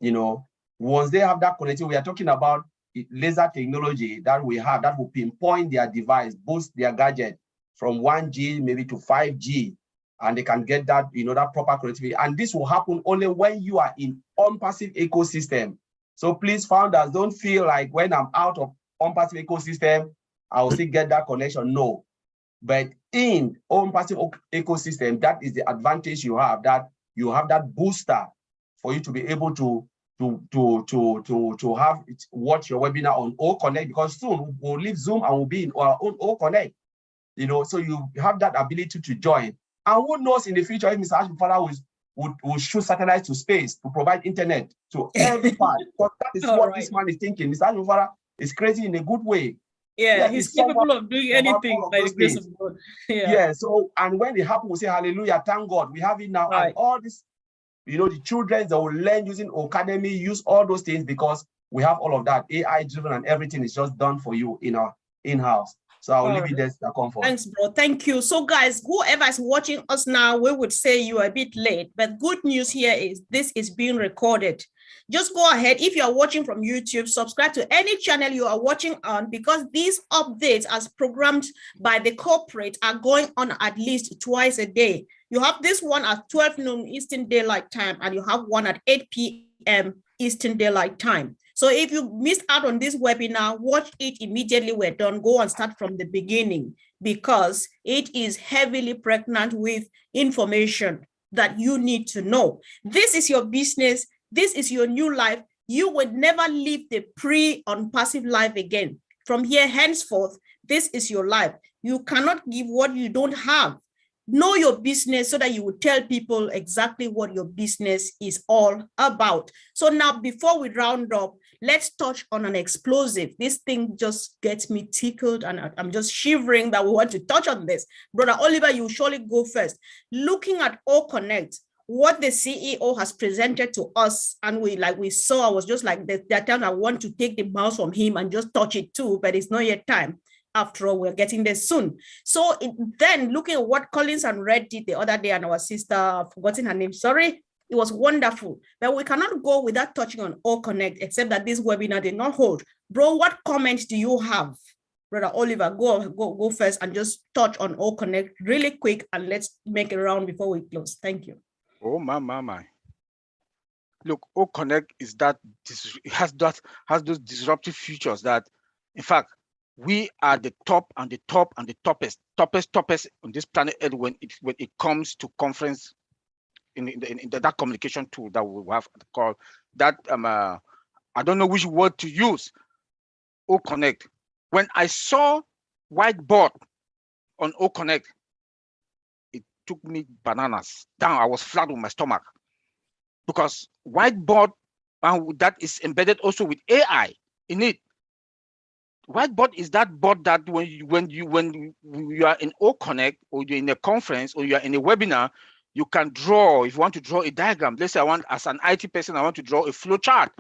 Once they have that connectivity, we are talking about laser technology that we have that will pinpoint their device, boost their gadget from 1G maybe to 5G, and they can get that, that proper connectivity. And this will happen only when you are in OnPassive ecosystem. So please, founders, don't feel like when I'm out of OnPassive ecosystem, I will still get that connection. No. But in OnPassive ecosystem, that is the advantage you have, that you have that booster for you to be able to have watch your webinar on OConnect, because soon we'll leave Zoom and we'll be in our own OConnect. So you have that ability to join. And who knows in the future if Mr. Ash Mufara will shoot satellites to space to provide internet to every part. Because that is what this man is thinking. Mr. Ash Mufara is crazy in a good way. Yeah, he's capable of doing anything by the grace of God. Yeah. So, and when it happens, we say, hallelujah, thank God, we have it now. Right. And all this, the children that will learn using Academy, use all those things, because we have all of that, AI driven, and everything is just done for you in our in-house. So I'll leave it there to comfort. Thanks, bro. Thank you. So guys, whoever is watching us now, we would say you are a bit late, but good news here is this is being recorded. Just go ahead. If you are watching from YouTube, subscribe to any channel you are watching on, because these updates as programmed by the corporate are going on at least twice a day. You have this one at 12 noon Eastern Daylight Time, and you have one at 8 p.m. Eastern Daylight Time. So if you missed out on this webinar, watch it immediately we're done. Go and start from the beginning, because it is heavily pregnant with information that you need to know. This is your business. This is your new life. You would never live the pre-OnPassive life again. From here henceforth, this is your life. You cannot give what you don't have. Know your business so that you will tell people exactly what your business is all about. So now, before we round up, let's touch on an explosive. This thing just gets me tickled, and I'm just shivering that we want to touch on this. Brother Oliver, you surely go first. Looking at OConnect, what the CEO has presented to us, and we saw, I was just like, that time I want to take the mouse from him and just touch it too, but it's not yet time. After all, we're getting there soon. So then looking at what Collins and Red did the other day, and our sister, I've forgotten her name, sorry, it was wonderful. But we cannot go without touching on OConnect, except that this webinar did not hold. Bro, what comments do you have? Brother Oliver, go first and just touch on OConnect really quick, and let's make a round before we close. Thank you. Oh my. Look, OConnect is has those disruptive features that, in fact, we are the top and the top and the toppest on this planet Earth when it comes to conference in that communication tool that we have called that I don't know which word to use, O Connect. When I saw whiteboard on O Connect, it took me bananas down. I was flat with my stomach because whiteboard that is embedded also with AI in it. Whiteboard is that board that when you are in O Connect or you're in a conference or you are in a webinar, you can draw. If you want to draw a diagram, let's say as an IT person, I want to draw a flow chart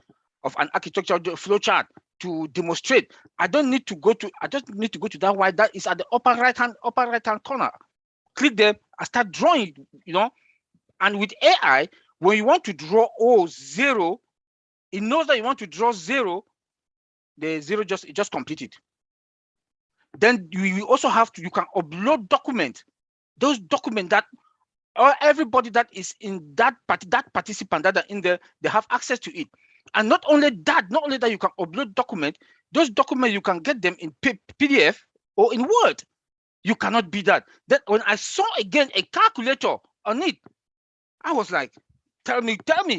of an architectural flow chart to demonstrate. I just need to go to that white that is at the upper right hand corner. Click there, I start drawing, and with AI, when you want to draw 0, it knows that you want to draw 0, the 0 just completed. Then you also you can upload document, those documents that everybody that is in that participant that are in there, they have access to it. And not only that you can upload document, those documents you can get them in PDF or in Word. You cannot be that. Then when I saw again a calculator on it, I was like, tell me.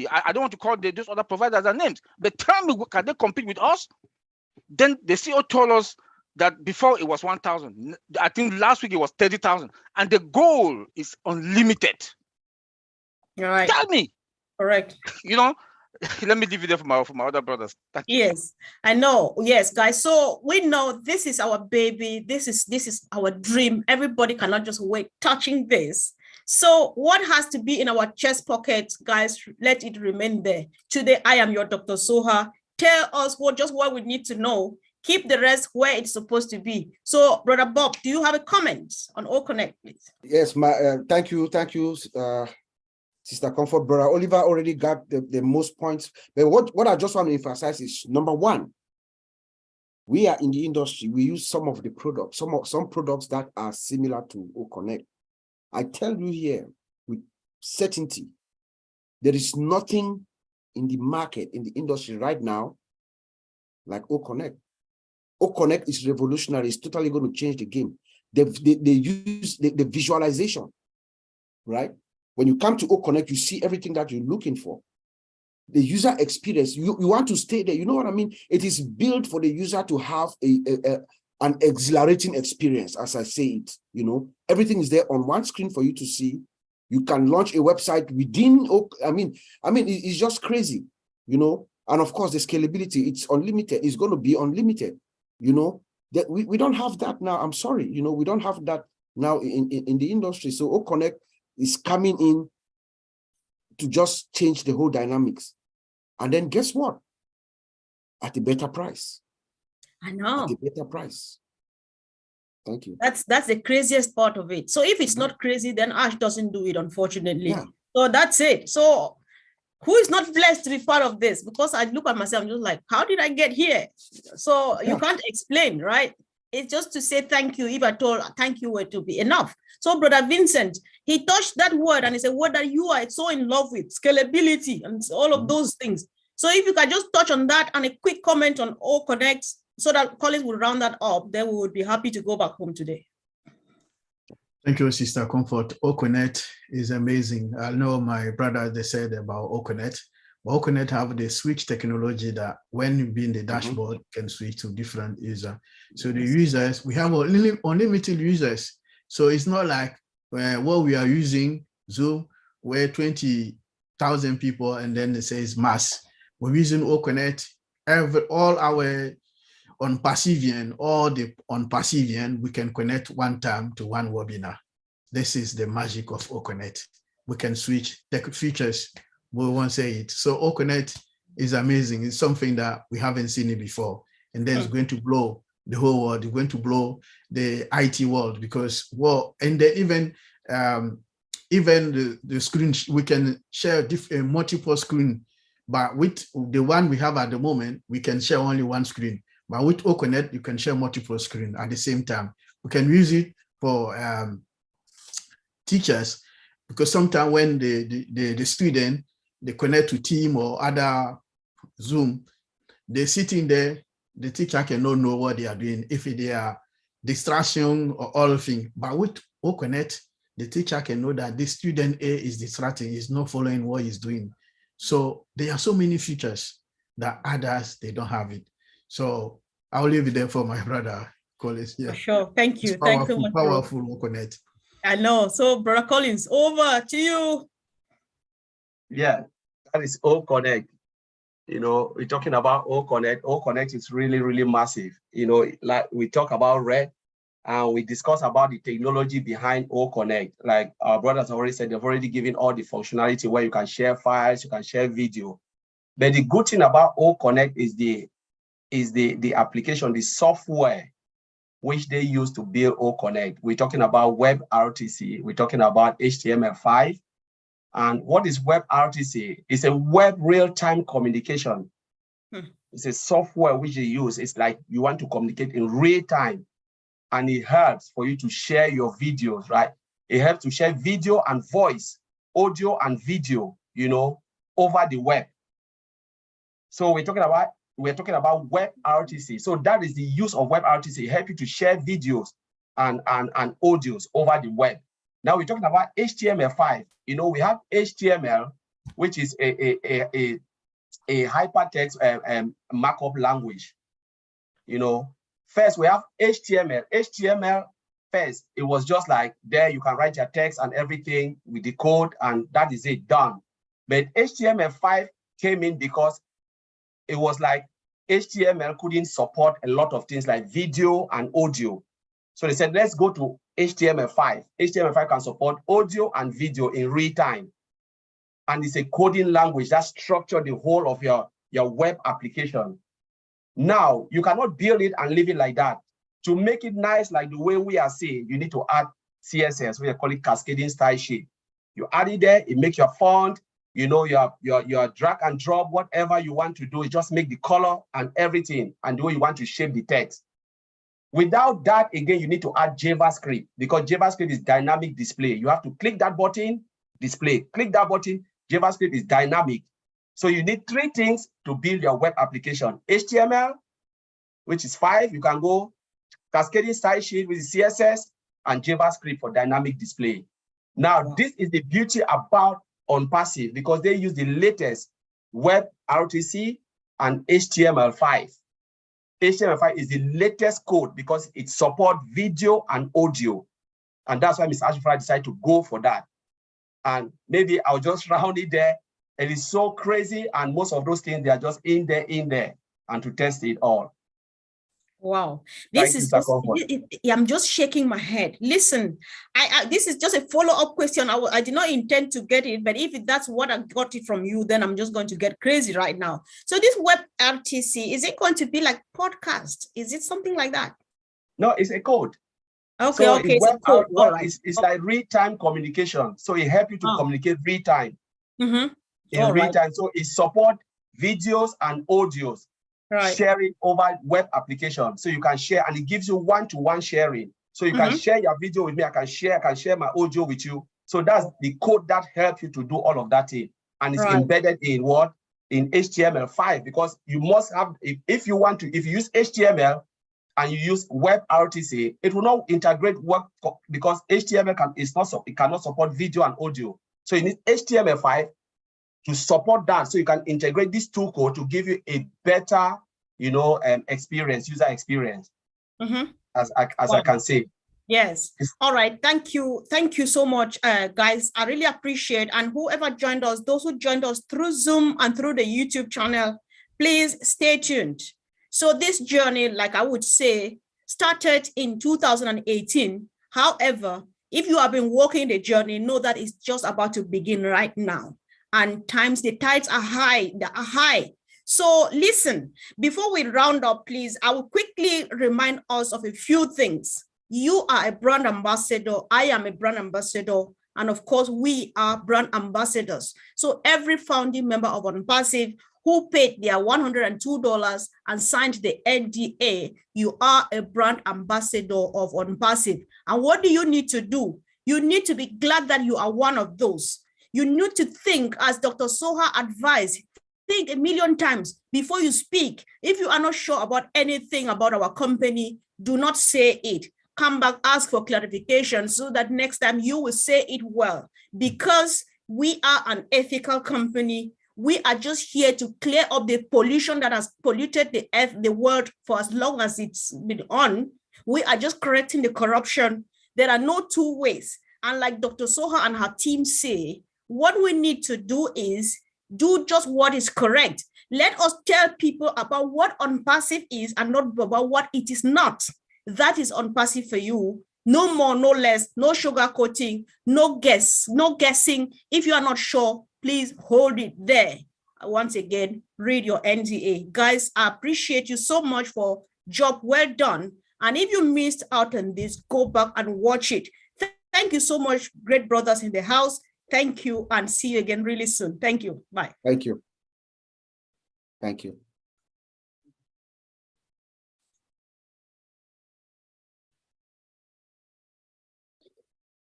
I don't want to call those other providers their names, but tell me, can they compete with us? Then the CEO told us that before it was 1,000. I think last week it was 30,000, and the goal is unlimited. Right. Tell me. Correct. Let me leave it there for my other brothers. Yes, I know. Yes, guys. So we know this is our baby. This is our dream. Everybody cannot just wait touching this. So what has to be in our chest pockets, guys, let it remain there. Today, I am your Dr. Soha. Tell us what we need to know. Keep the rest where it's supposed to be. So, Brother Bob, do you have a comment on O Connect, please? Yes, thank you, Sister Comfort. Brother Oliver already got the most points. But what I just want to emphasize is, number one, we are in the industry. We use some of the products, some products that are similar to O Connect. I tell you here with certainty, there is nothing in the market, in the industry right now, like O Connect. O Connect is revolutionary. It's totally going to change the game. They use the visualization, right? When you come to O Connect, you see everything that you're looking for. The user experience, you want to stay there. You know what I mean? It is built for the user to have an exhilarating experience, as I say it. Everything is there on one screen for you to see. You can launch a website within. It's just crazy, And of course, the scalability, it's unlimited. It's going to be unlimited. That we don't have that now. I'm sorry, we don't have that now in the industry. So O Connect is coming in to just change the whole dynamics. And then guess what? At a better price. I know. At a better price. Thank you. That's the craziest part of it. So if it's not crazy, then Ash doesn't do it, unfortunately. Yeah. So that's it. So who is not blessed to be part of this? Because I look at myself, I'm just like, how did I get here? So you can't explain, right? It's just to say thank you, if at all thank you were to be enough. So Brother Vincent, he touched that word, and it's a word that you are so in love with, scalability and all of those things. So if you can just touch on that and a quick comment on O Connect, so that Collins will round that up, then we would be happy to go back home today. Thank you, Sister Comfort. O Connect is amazing. I know my brother, they said about O Connect. O Connect have the switch technology that when you be in the dashboard, can switch to different users. So the users, we have unlimited users. So it's not like what we are using, Zoom, where 20,000 people and then it says mass. We're using O Connect, all our on Persevian, on Persevian, we can connect one time to one webinar. This is the magic of O Connect. We can switch the features, we won't say it. So O Connect is amazing. It's something that we haven't seen it before. And then it's going to blow the whole world. It's going to blow the IT world because, and then even the screen, we can share multiple screen, but with the one we have at the moment, we can share only one screen. But with O Connect, you can share multiple screens at the same time. We can use it for teachers because sometimes when the student, they connect to Team or other Zoom, they're sitting there, the teacher cannot know what they are doing, if they are distraction or all things. But with O Connect, the teacher can know that this student A is distracting, is not following what he's doing. So there are so many features that others, they don't have it. So I'll leave it there for my brother Collins. Yeah. For sure. Thank you. It's Thanks so powerful, much, bro. powerful All Connect. I know. So, Brother Collins, over to you. Yeah, that is All Connect. You know, we're talking about All Connect. All Connect is really, really massive. You know, like we talk about Red, and we discuss about the technology behind All Connect. Like our brothers already said, they've already given all the functionality where you can share files, you can share video. But the good thing about All Connect is the application, the software which they use to build All Connect. We're talking about WebRTC. We're talking about HTML5. And what is WebRTC? It's a web real-time communication. It's a software which they use. It's like you want to communicate in real time, and it helps for you to share your videos, right? It helps to share video and voice, audio and video, you know, over the web. So we're talking about WebRTC. So that is the use of WebRTC. It helps you to share videos and audios over the web. Now we're talking about HTML5. You know, we have HTML, which is a hypertext markup language. You know, first we have HTML. HTML first, it was just like there you can write your text and everything with the code, and that is it, done. But HTML5 came in because it was like HTML couldn't support a lot of things like video and audio. So they said, let's go to HTML5. HTML5 can support audio and video in real time. And it's a coding language that structures the whole of your web application. Now, you cannot build it and leave it like that. To make it nice like the way we are seeing, you need to add CSS, we call it cascading style sheet. You add it there, it makes your font, you know, your drag and drop, whatever you want to do, it just make the color and everything, and the way you want to shape the text. Without that, again, you need to add JavaScript, because JavaScript is dynamic display. You have to click that button, display. Click that button, JavaScript is dynamic. So you need 3 things to build your web application. HTML, which is 5, you can go cascading style sheet with CSS, and JavaScript for dynamic display. Now, this is the beauty about OnPassive, because they use the latest WebRTC and HTML5. HTML5 is the latest code because it supports video and audio. And that's why Mr. Ash Mufara decided to go for that. And maybe I'll just round it there. It is so crazy, and most of those things, they are just in there, and to test it all. Wow, this is just, I'm just shaking my head. Listen, this is just a follow-up question. I did not intend to get it, but if that's what I got it from you, then I'm just going to get crazy right now. So this WebRTC, is it going to be like podcast? Is it something like that? No, it's a code. Okay, so okay, it's a code. All right. It's like real-time communication. So it helps you to communicate real-time. In real-time. So it supports videos and audios. Right. Sharing over web application, so you can share, and it gives you one-to-one sharing. So you can share your video with me, I can share my audio with you. So that's the code that helps you to do all of that thing, and it's embedded in what? In HTML5, because you must have, if you use HTML and you use WebRTC, it will not integrate work because HTML cannot support video and audio. So you need HTML5 to support that, so you can integrate these 2 code to give you a better, you know, experience, user experience, as I can say. Yes. All right. Thank you. Thank you so much, guys. I really appreciate. And whoever joined us, those who joined us through Zoom and through the YouTube channel, please stay tuned. So this journey, like I would say, started in 2018. However, if you have been walking the journey, know that it's just about to begin right now. And the tides are high, they are high. So listen, before we round up, please, I will quickly remind us of a few things. You are a brand ambassador, I am a brand ambassador, and of course, we are brand ambassadors. So every founding member of OnPassive who paid their $102 and signed the NDA, you are a brand ambassador of OnPassive. And what do you need to do? You need to be glad that you are one of those. You need to think, as Dr. Soha advised, think a million times before you speak. If you are not sure about anything about our company, do not say it. Come back, ask for clarification so that next time you will say it well. Because we are an ethical company, We are just here to clear up the pollution that has polluted the earth, the world for as long as it's been on. We are just correcting the corruption. There are no two ways. And like Dr. Soha and her team say, what we need to do is do just what is correct. Let us tell people about what unpassive is and not about what it is not. That is unpassive for you. No more, no less, no sugarcoating, no guessing. If you are not sure, please hold it there. Once again, read your NDA. Guys, I appreciate you so much for job well done. And if you missed out on this, go back and watch it. Thank you so much, great brothers in the house. Thank you, and see you again really soon. Thank you. Bye. Thank you. Thank you.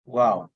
Wow.